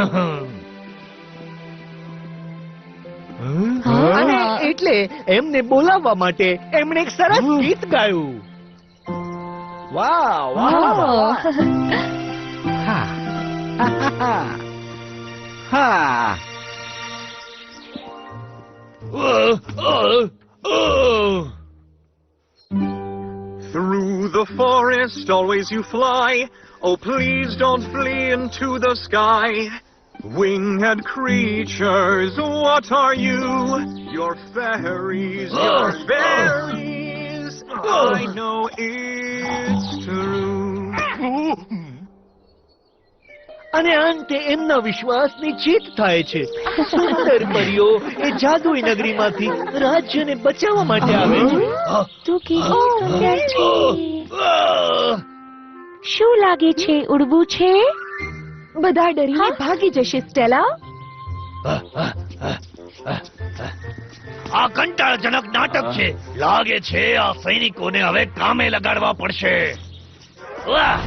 અને એટલે એમને બોલાવવા માટે એમણે એક સરસ ગીત ગાયું. વાહ વાહ વાહ. હા. Through the forest always you fly. Oh, please don't flee into the sky. Winged creatures, what are you? You're fairies, you're fairies. I know it's true. અને અંતે એમના વિશ્વાસની જીત થાય છે. સુંદર પરીઓ એ જાદુઈ નગરીમાંથી રાજ્યને બચાવવા માટે આવે છે. તું કેટલી સુંદર છે. શું લાગે છે, ઉડવું છે? બધા ડરીને ભાગી જશે સ્ટેલા. આ કંટાળાજનક નાટક છે. લાગે છે આ સૈનિકોને હવે કામે લગાડવા પડશે. વાહ!